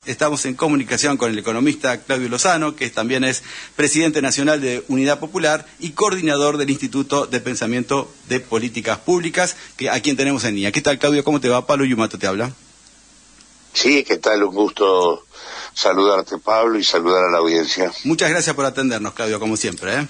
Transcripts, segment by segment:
Estamos en comunicación con el economista Claudio Lozano, que también es presidente nacional de Unidad Popular y coordinador del Instituto de Pensamiento de Políticas Públicas, a quien tenemos en línea. ¿Qué tal, Claudio? ¿Cómo te va? Pablo Yumato te habla. Sí, ¿qué tal? Un gusto saludarte, Pablo, y saludar a la audiencia. Muchas gracias por atendernos, Claudio, como siempre.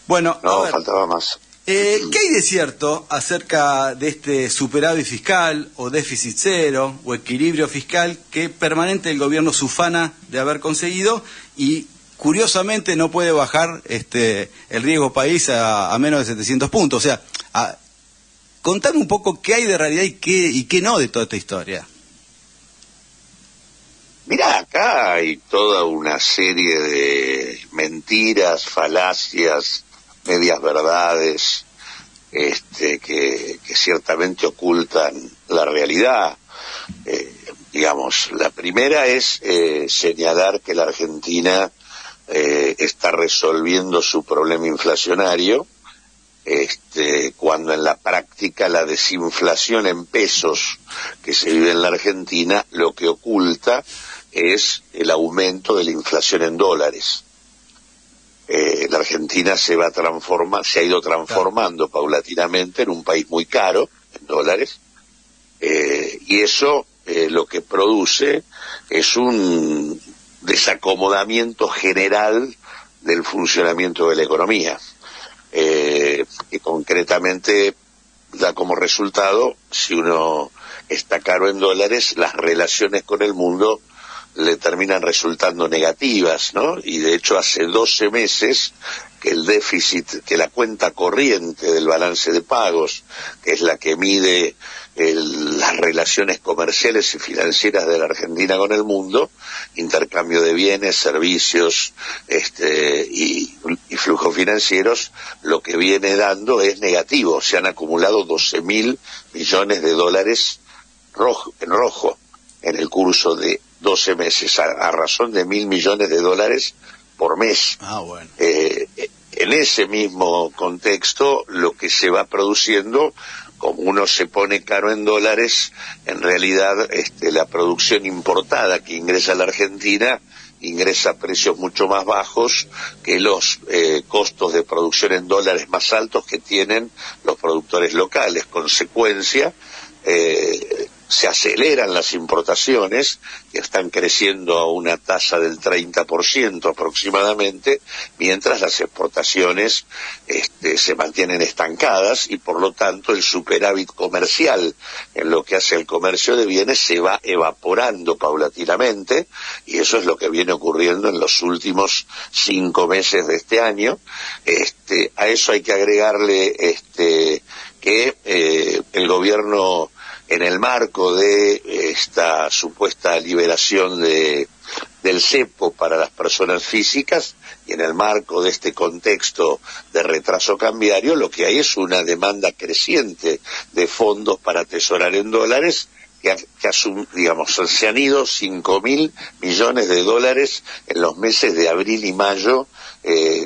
Bueno, no, faltaba más. ¿Qué hay de cierto acerca de este superávit fiscal o déficit cero o equilibrio fiscal que permanente el gobierno se ufana de haber conseguido y curiosamente no puede bajar el riesgo país a menos de 700 puntos? O sea, contame un poco qué hay de realidad y qué no de toda esta historia. Mirá, acá hay toda una serie de mentiras, falacias, medias verdades, que ciertamente ocultan la realidad. Digamos, la primera es señalar que la Argentina está resolviendo su problema inflacionario, cuando en la práctica la desinflación en pesos que se vive en la Argentina lo que oculta es el aumento de la inflación en dólares. La Argentina se ha ido transformando paulatinamente en un país muy caro en dólares, y eso lo que produce es un desacomodamiento general del funcionamiento de la economía, que concretamente da como resultado, si uno está caro en dólares, las relaciones con el mundo le terminan resultando negativas, ¿no? Y de hecho hace 12 meses que el déficit, que la cuenta corriente del balance de pagos, que es la que mide las relaciones comerciales y financieras de la Argentina con el mundo, intercambio de bienes, servicios y flujos financieros, lo que viene dando es negativo. Se han acumulado 12.000 millones de dólares en rojo en el curso de 12 meses, a razón de 1.000 millones de dólares por mes. Bueno. En ese mismo contexto, lo que se va produciendo, como uno se pone caro en dólares, en realidad la producción importada que ingresa a la Argentina ingresa a precios mucho más bajos que los costos de producción en dólares más altos que tienen los productores locales. Consecuencia, se aceleran las importaciones, que están creciendo a una tasa del 30% aproximadamente, mientras las exportaciones se mantienen estancadas, y por lo tanto el superávit comercial en lo que hace el comercio de bienes se va evaporando paulatinamente, y eso es lo que viene ocurriendo en los últimos 5 meses de este año. A eso hay que agregarle que el gobierno, en el marco de esta supuesta liberación del cepo para las personas físicas, y en el marco de este contexto de retraso cambiario, lo que hay es una demanda creciente de fondos para atesorar en dólares, se han ido 5.000 millones de dólares en los meses de abril y mayo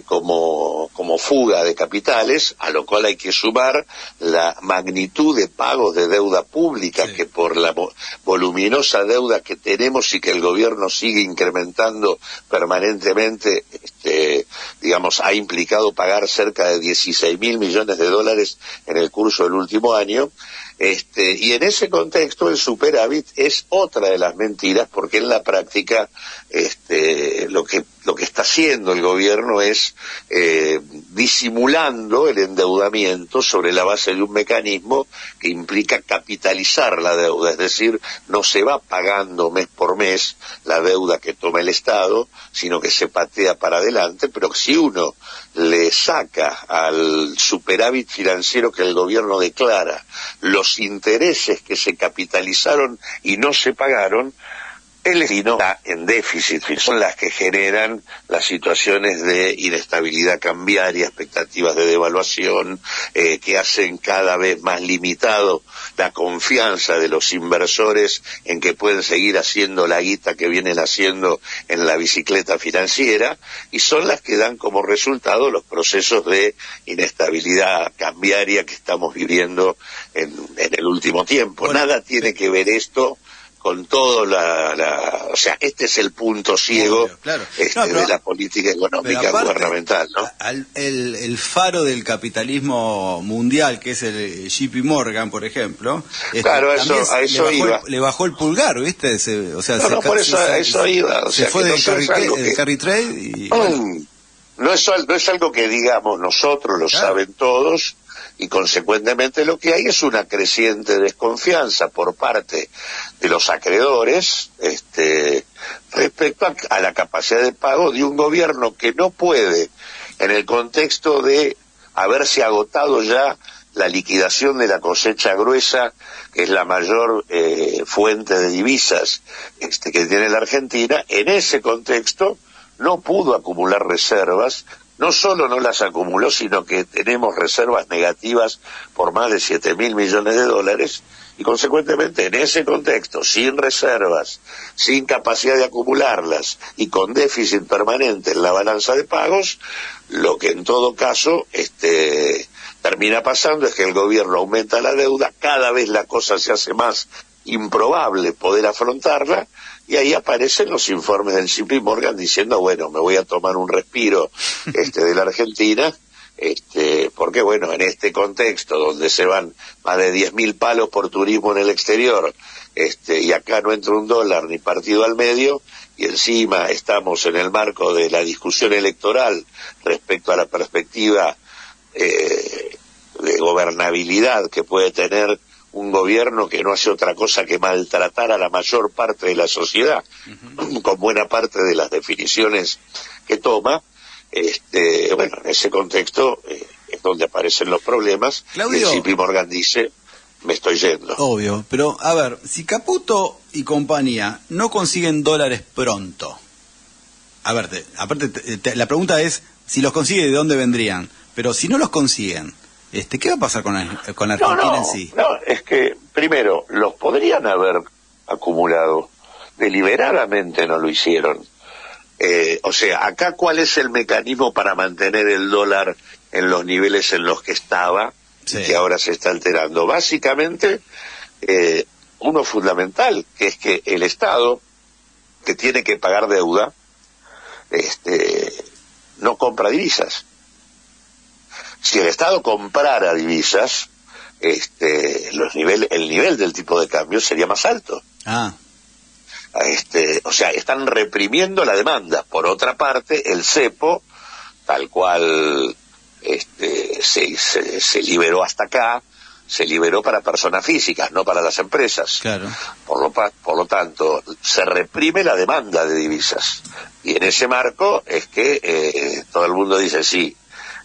como fuga de capitales, a lo cual hay que sumar la magnitud de pagos de deuda pública, que por la voluminosa deuda que tenemos y que el gobierno sigue incrementando permanentemente, ha implicado pagar cerca de 16.000 millones de dólares en el curso del último año. Y en ese contexto el superávit es otra de las mentiras, porque en la práctica lo que está haciendo el gobierno es disimulando el endeudamiento sobre la base de un mecanismo que implica capitalizar la deuda, es decir, no se va pagando mes por mes la deuda que toma el Estado, sino que se patea para adelante. Pero si uno le saca al superávit financiero que el gobierno declara los intereses que se capitalizaron y no se pagaron, el destino está en déficit. Son las que generan las situaciones de inestabilidad cambiaria, expectativas de devaluación, que hacen cada vez más limitado la confianza de los inversores en que pueden seguir haciendo la guita que vienen haciendo en la bicicleta financiera, y son las que dan como resultado los procesos de inestabilidad cambiaria que estamos viviendo en el último tiempo. Nada tiene que ver esto con todo o sea, este es el punto ciego, obvio, claro. de la política económica aparte, gubernamental, ¿no? El faro del capitalismo mundial, que es el JP Morgan, por ejemplo, claro, a eso iba. Le bajó el pulgar, ¿viste? Por eso iba. O sea, se fue del carry trade y... No es algo que digamos nosotros, lo saben todos, y consecuentemente lo que hay es una creciente desconfianza por parte de los acreedores respecto a la capacidad de pago de un gobierno que no puede, en el contexto de haberse agotado ya la liquidación de la cosecha gruesa, que es la mayor fuente de divisas que tiene la Argentina, en ese contexto no pudo acumular reservas. No solo no las acumuló, sino que tenemos reservas negativas por más de 7.000 millones de dólares, y consecuentemente en ese contexto, sin reservas, sin capacidad de acumularlas y con déficit permanente en la balanza de pagos, lo que en todo caso termina pasando es que el gobierno aumenta la deuda, cada vez la cosa se hace más improbable poder afrontarla, y ahí aparecen los informes del JP Morgan diciendo, bueno, me voy a tomar un respiro de la Argentina, porque bueno, en este contexto donde se van más de 10.000 palos por turismo en el exterior, y acá no entra un dólar ni partido al medio, y encima estamos en el marco de la discusión electoral respecto a la perspectiva de gobernabilidad que puede tener un gobierno que no hace otra cosa que maltratar a la mayor parte de la sociedad, con buena parte de las definiciones que toma. Bueno, en ese contexto es donde aparecen los problemas. Claudio, el JP Morgan dice, me estoy yendo. Obvio, pero a ver, si Caputo y compañía no consiguen dólares pronto, a ver, aparte la pregunta es, si los consigue, ¿de dónde vendrían? Pero si no los consiguen, ¿qué va a pasar con Argentina en sí? No, es que, primero, los podrían haber acumulado, deliberadamente no lo hicieron. O sea, acá, ¿cuál es el mecanismo para mantener el dólar en los niveles en los que estaba, sí, y que ahora se está alterando? Básicamente, uno fundamental, que es que el Estado, que tiene que pagar deuda, no compra divisas. Si el Estado comprara divisas, el nivel del tipo de cambio sería más alto. O sea, están reprimiendo la demanda. Por otra parte, el cepo, tal cual se liberó hasta acá, se liberó para personas físicas, no para las empresas. Claro. Por lo tanto, se reprime la demanda de divisas. Y en ese marco es que todo el mundo dice, sí,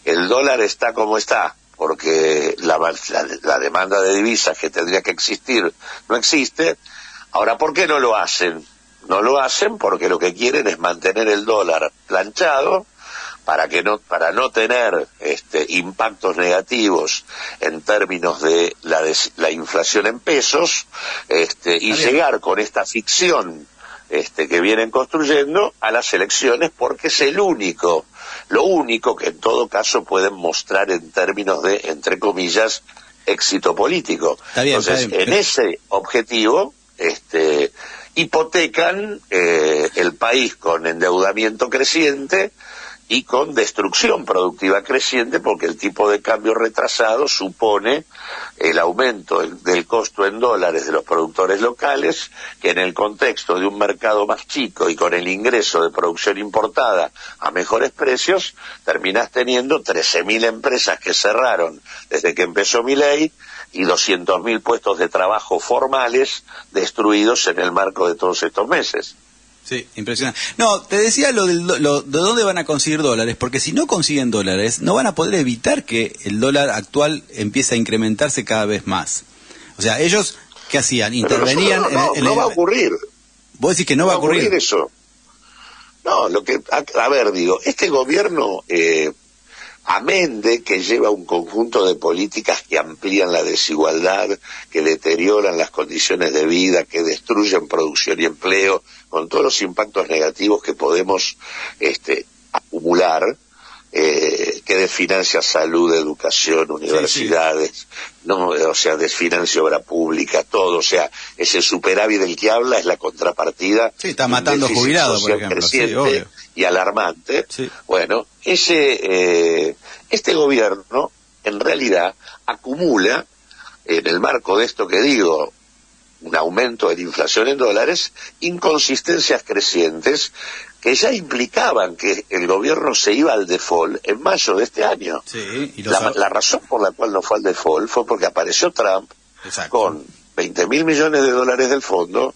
el dólar está como está, porque la demanda de divisas que tendría que existir no existe. Ahora, ¿por qué no lo hacen? No lo hacen porque lo que quieren es mantener el dólar planchado para no tener impactos negativos en términos de la inflación en pesos, y llegar con esta ficción que vienen construyendo a las elecciones, porque es lo único que en todo caso pueden mostrar en términos de, entre comillas, éxito político. Entonces, en ese objetivo, hipotecan el país con endeudamiento creciente y con destrucción productiva creciente, porque el tipo de cambio retrasado supone el aumento del costo en dólares de los productores locales, que en el contexto de un mercado más chico y con el ingreso de producción importada a mejores precios, terminás teniendo 13.000 empresas que cerraron desde que empezó Milei y 200.000 puestos de trabajo formales destruidos en el marco de todos estos meses. Sí, impresionante. No, te decía de dónde van a conseguir dólares, porque si no consiguen dólares, no van a poder evitar que el dólar actual empiece a incrementarse cada vez más. O sea, ellos, ¿qué hacían? Intervenían no va a ocurrir. ¿Vos decís que no va a ocurrir eso? No, este gobierno, amén de que lleva un conjunto de políticas que amplían la desigualdad, que deterioran las condiciones de vida, que destruyen producción y empleo, con todos los impactos negativos que podemos acumular, que que desfinancia salud, educación, universidades, sí, sí. No, o sea, desfinancia obra pública, todo, o sea, ese superávit del que habla es la contrapartida. Sí, está matando jubilados, por ejemplo. Creciente, sí, obvio. Y alarmante. Sí. Bueno, este gobierno, en realidad, acumula, en el marco de esto que digo, un aumento de la inflación en dólares, inconsistencias crecientes que ya implicaban que el gobierno se iba al default en mayo de este año. Sí, y la razón por la cual no fue al default fue porque apareció Trump. Exacto. Con 20.000 millones de dólares del fondo,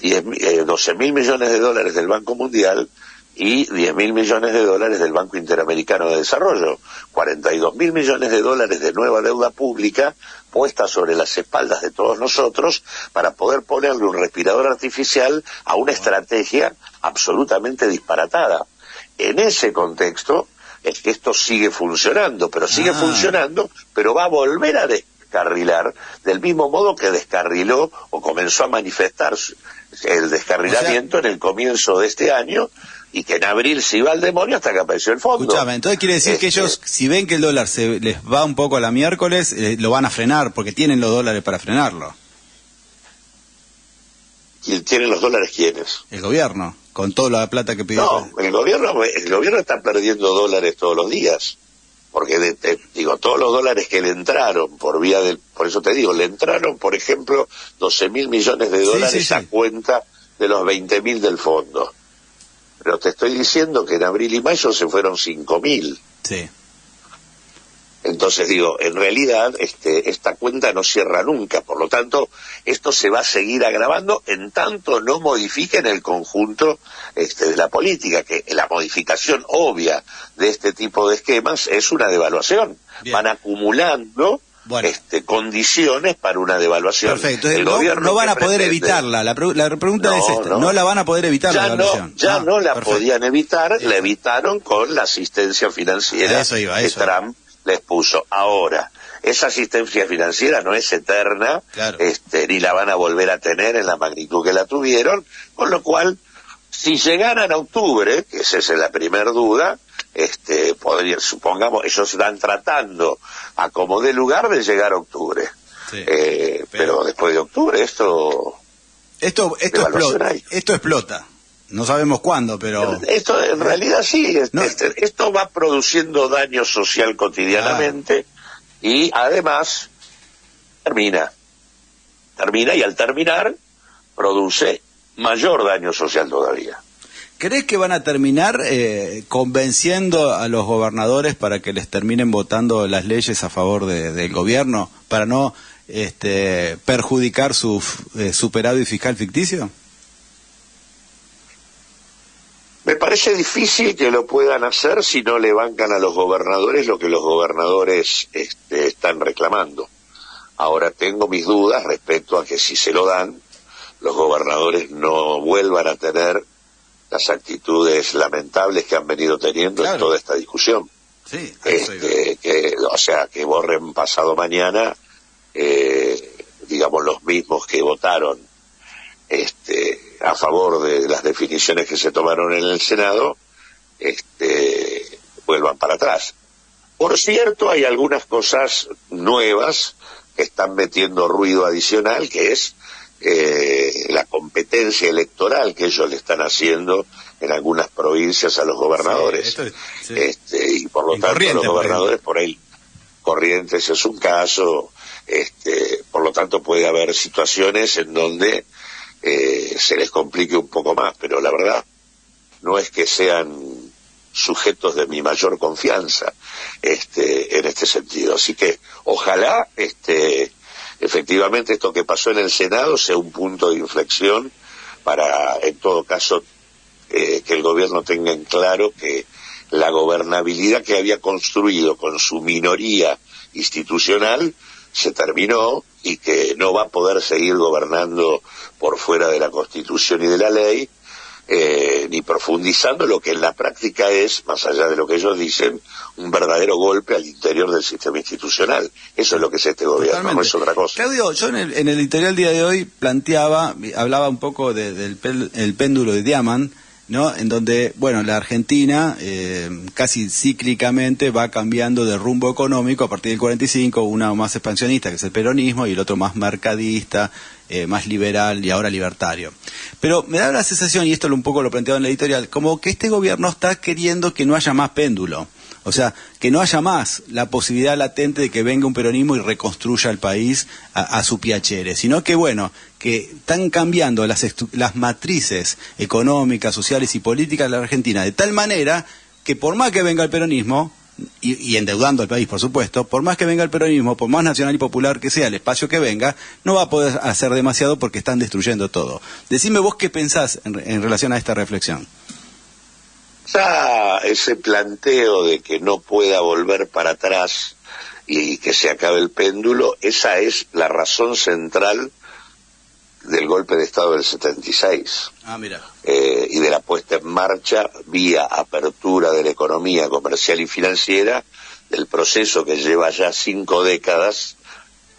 12.000 millones de dólares del Banco Mundial y 10.000 millones de dólares del Banco Interamericano de Desarrollo, 42.000 millones de dólares de nueva deuda pública puesta sobre las espaldas de todos nosotros para poder ponerle un respirador artificial a una estrategia absolutamente disparatada. En ese contexto es que esto sigue funcionando, pero pero va a volver a descarrilar del mismo modo que descarriló o comenzó a manifestar el descarrilamiento en el comienzo de este año, y que en abril se iba al demonio hasta que apareció el fondo. Escúchame, entonces quiere decir que ellos, si ven que el dólar se les va un poco a la miércoles, lo van a frenar, porque tienen los dólares para frenarlo. ¿Y tienen los dólares quiénes? El gobierno, con toda la plata que pidió. No, el gobierno está perdiendo dólares todos los días, porque todos los dólares que le entraron por eso te digo, le entraron, por ejemplo, 12.000 millones de dólares a cuenta de los 20.000 del fondo. Pero te estoy diciendo que en abril y mayo se fueron 5.000. Sí. Entonces en realidad esta cuenta no cierra nunca, por lo tanto esto se va a seguir agravando en tanto no modifiquen el conjunto de la política, que la modificación obvia de este tipo de esquemas es una devaluación. Bien. Van acumulando condiciones para una devaluación. Perfecto, no van a poder evitarla. La pregunta es esta, no la van a poder evitar la devaluación. No la podían evitar, la evitaron con la asistencia financiera que Trump les puso. Ahora, esa asistencia financiera no es eterna, claro, ni la van a volver a tener en la magnitud que la tuvieron, con lo cual, si llegaran a octubre, que esa es la primera duda, supongamos, ellos están tratando a como dé lugar de llegar a octubre. Sí, pero después de octubre esto explota. No sabemos cuándo, pero... Esto en realidad sí, esto va produciendo daño social cotidianamente, y además termina y al terminar produce mayor daño social todavía. ¿Crees que van a terminar convenciendo a los gobernadores para que les terminen votando las leyes a favor del gobierno, para no perjudicar su superávit fiscal ficticio? Me parece difícil que lo puedan hacer si no le bancan a los gobernadores lo que los gobernadores están reclamando. Ahora tengo mis dudas respecto a que si se lo dan, los gobernadores no vuelvan a tener las actitudes lamentables que han venido teniendo en toda esta discusión. Sí, que borren pasado mañana, los mismos que votaron a favor de las definiciones que se tomaron en el Senado, vuelvan para atrás. Por cierto, hay algunas cosas nuevas que están metiendo ruido adicional, que es la competencia electoral que ellos le están haciendo en algunas provincias a los gobernadores. Y por lo tanto los gobernadores por ahí, Corrientes es un caso, por lo tanto puede haber situaciones en donde se les complique un poco más, pero la verdad no es que sean sujetos de mi mayor confianza en este sentido. Así que ojalá efectivamente esto que pasó en el Senado sea un punto de inflexión para, en todo caso, que el gobierno tenga en claro que la gobernabilidad que había construido con su minoría institucional se terminó y que no va a poder seguir gobernando por fuera de la Constitución y de la ley, ni profundizando lo que en la práctica es, más allá de lo que ellos dicen, un verdadero golpe al interior del sistema institucional. Eso es lo que es este gobierno. Totalmente. No es otra cosa. Claudio, yo en el editorial día de hoy hablaba un poco del péndulo de Diamant, ¿no? En donde, bueno, la Argentina casi cíclicamente va cambiando de rumbo económico a partir del 45, una más expansionista, que es el peronismo, y el otro más mercadista, más liberal y ahora libertario. Pero me da la sensación, y esto un poco lo planteado en la editorial, como que este gobierno está queriendo que no haya más péndulo. O sea, que no haya más la posibilidad latente de que venga un peronismo y reconstruya el país a su piacere, sino que, bueno, que están cambiando las matrices económicas, sociales y políticas de la Argentina de tal manera que por más que venga el peronismo, y endeudando al país, por supuesto, por más que venga el peronismo, por más nacional y popular que sea el espacio que venga, no va a poder hacer demasiado porque están destruyendo todo. Decime vos qué pensás en relación a esta reflexión. Ya ese planteo de que no pueda volver para atrás y que se acabe el péndulo, esa es la razón central del golpe de Estado del 76. Mira. Y de la puesta en marcha, vía apertura de la economía comercial y financiera, del proceso que lleva ya 5 décadas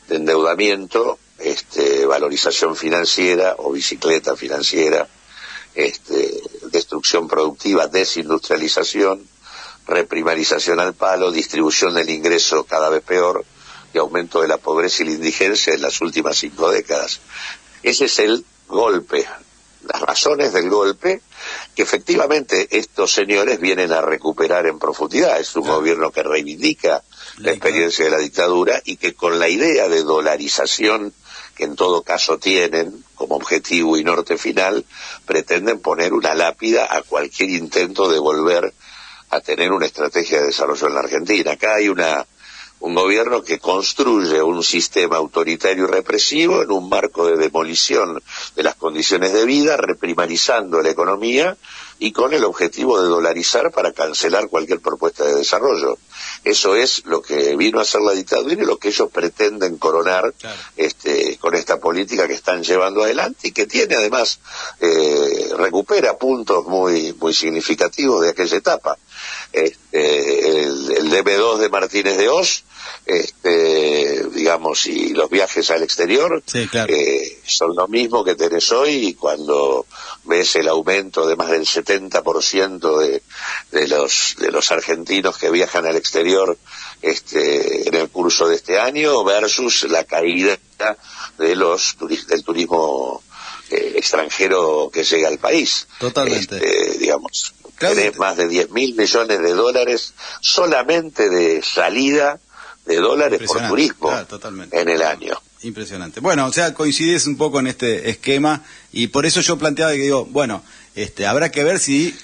de endeudamiento, valorización financiera o bicicleta financiera, destrucción productiva, desindustrialización, reprimarización al palo, distribución del ingreso cada vez peor y aumento de la pobreza y la indigencia en las últimas 5 décadas. Ese es el golpe, las razones del golpe que efectivamente estos señores vienen a recuperar en profundidad. Es un gobierno que reivindica la experiencia de la dictadura y que con la idea de dolarización que en todo caso tienen como objetivo y norte final, pretenden poner una lápida a cualquier intento de volver a tener una estrategia de desarrollo en la Argentina. Acá hay un gobierno que construye un sistema autoritario y represivo en un marco de demolición de las condiciones de vida, reprimarizando la economía y con el objetivo de dolarizar para cancelar cualquier propuesta de desarrollo. Eso es lo que vino a hacer la dictadura y lo que ellos pretenden coronar, claro, con esta política que están llevando adelante y que tiene además, recupera puntos muy significativos de aquella etapa. El DB2 de Martínez de Hoz, digamos, y los viajes al exterior, sí, claro, son lo mismo que tenés hoy cuando ves el aumento de más del 70% de los argentinos que viajan al exterior en el curso de este año versus la caída del turismo extranjero que llega al país. Totalmente. Digamos, tenés más de 10.000 millones de dólares solamente de salida de dólares por turismo, claro, en el año. Impresionante. Bueno, o sea, coincides un poco en este esquema y por eso yo planteaba que digo, bueno, habrá que ver si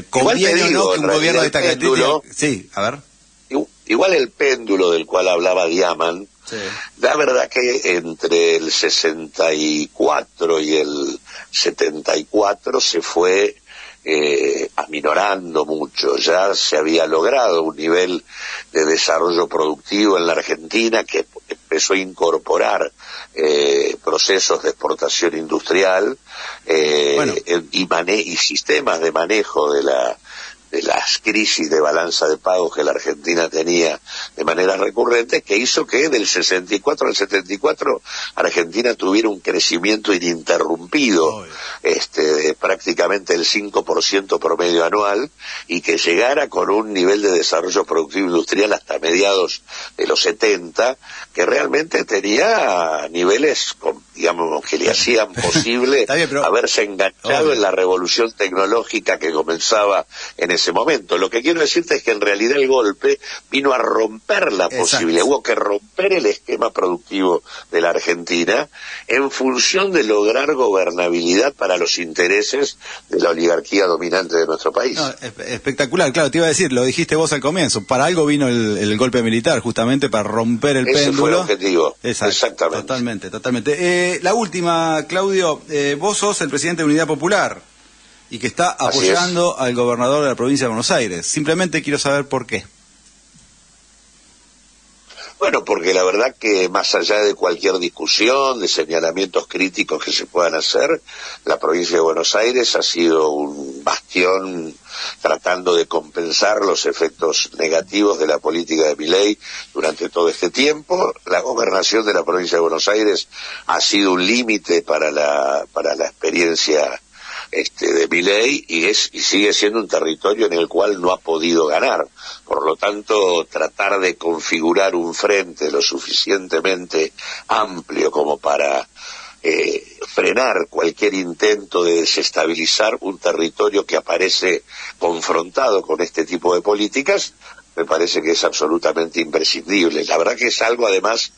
conviene o no que un gobierno de esta característica... Sí, a ver. Igual el péndulo del cual hablaba Diaman, sí, la verdad que entre el 64 y el 74 se fue aminorando mucho. Ya se había logrado un nivel de desarrollo productivo en la Argentina que empezó a incorporar procesos de exportación industrial y sistemas de manejo de las crisis de balanza de pagos que la Argentina tenía de manera recurrente, que hizo que del 64 al 74 Argentina tuviera un crecimiento ininterrumpido, de prácticamente el 5% promedio anual, y que llegara con un nivel de desarrollo productivo industrial hasta mediados de los 70, que realmente tenía niveles, digamos, que le hacían posible haberse enganchado en la revolución tecnológica que comenzaba en ese momento. Lo que quiero decirte es que en realidad el golpe vino a romper la posibilidad, hubo que romper el esquema productivo de la Argentina en función de lograr gobernabilidad para los intereses de la oligarquía dominante de nuestro país. No, espectacular, claro, te iba a decir, lo dijiste vos al comienzo, para algo vino el golpe militar, justamente para romper el péndulo. Ese fue el objetivo. Exactamente. Totalmente. La última, Claudio, vos sos el presidente de Unidad Popular y que está apoyando al gobernador de la provincia de Buenos Aires. Simplemente quiero saber por qué. Bueno, porque la verdad que más allá de cualquier discusión, de señalamientos críticos que se puedan hacer, la provincia de Buenos Aires ha sido un bastión tratando de compensar los efectos negativos de la política de Milei durante todo este tiempo. La gobernación de la provincia de Buenos Aires ha sido un límite para la experiencia de Milei, y sigue siendo un territorio en el cual no ha podido ganar. Por lo tanto, tratar de configurar un frente lo suficientemente amplio como para frenar cualquier intento de desestabilizar un territorio que aparece confrontado con este tipo de políticas, me parece que es absolutamente imprescindible. La verdad que es algo, además,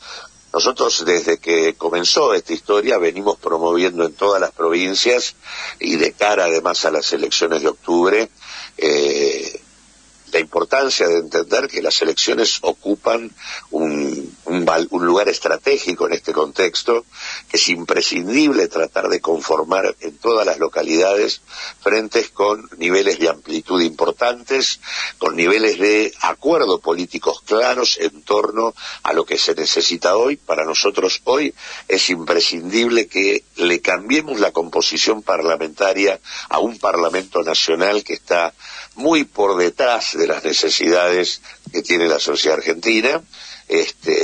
nosotros desde que comenzó esta historia venimos promoviendo en todas las provincias, y de cara además a las elecciones de octubre, la importancia de entender que las elecciones ocupan un lugar estratégico en este contexto, que es imprescindible tratar de conformar en todas las localidades frentes con niveles de amplitud importantes, con niveles de acuerdo políticos claros en torno a lo que se necesita hoy. Para nosotros hoy es imprescindible que le cambiemos la composición parlamentaria a un Parlamento Nacional que está muy por detrás de las necesidades que tiene la sociedad argentina,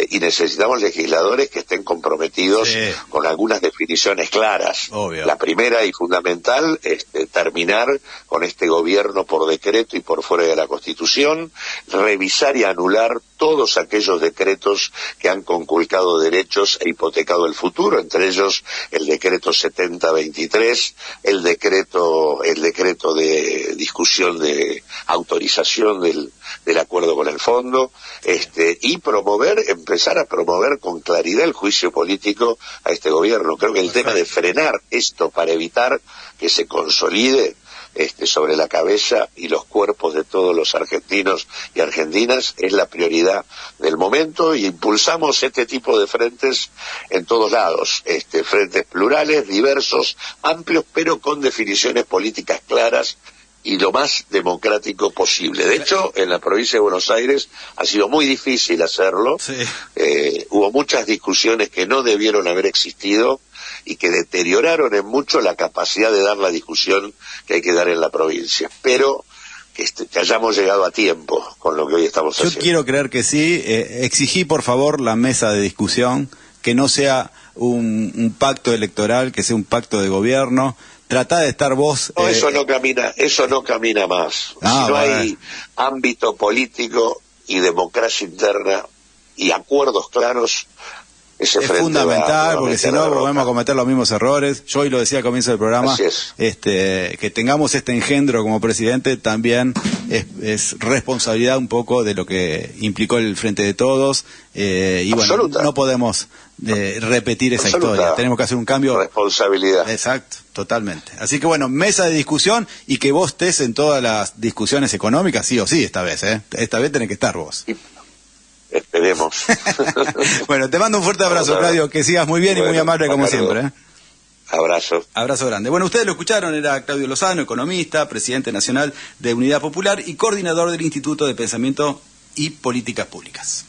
y necesitamos legisladores que estén comprometidos con algunas definiciones claras. Obvio. La primera y fundamental, terminar con este gobierno por decreto y por fuera de la Constitución, revisar y anular todos aquellos decretos que han conculcado derechos e hipotecado el futuro, entre ellos el decreto 7023, el decreto de discusión de autorización del acuerdo con el fondo, y empezar a promover con claridad el juicio político a este gobierno. Creo que el tema de frenar esto para evitar que se consolide sobre la cabeza y los cuerpos de todos los argentinos y argentinas es la prioridad del momento, y impulsamos este tipo de frentes en todos lados, frentes plurales, diversos, amplios, pero con definiciones políticas claras y lo más democrático posible. De hecho, en la provincia de Buenos Aires ha sido muy difícil hacerlo. Sí. Hubo muchas discusiones que no debieron haber existido y que deterioraron en mucho la capacidad de dar la discusión que hay que dar en la provincia. Pero que hayamos llegado a tiempo con lo que hoy estamos haciendo. Yo quiero creer que sí. Exigí, por favor, la mesa de discusión, que no sea un pacto electoral, que sea un pacto de gobierno. Tratá de estar vos... No, eso no camina más. Si no hay ámbito político y democracia interna y acuerdos claros, ese es frente fundamental, porque si no volvemos a cometer los mismos errores. Yo hoy lo decía al comienzo del programa, que tengamos este engendro como presidente también es responsabilidad un poco de lo que implicó el Frente de Todos, y bueno, no podemos repetir esa historia, tenemos que hacer un cambio. Responsabilidad. Exacto, totalmente. Así que bueno, mesa de discusión, y que vos estés en todas las discusiones económicas, sí o sí, esta vez, esta vez tenés que estar vos. Esperemos. Bueno, te mando un fuerte abrazo, Claudio, que sigas muy bien y muy amable como siempre. Abrazo. Abrazo grande. Bueno, ustedes lo escucharon, era Claudio Lozano, economista, presidente nacional de Unidad Popular y coordinador del Instituto de Pensamiento y Políticas Públicas.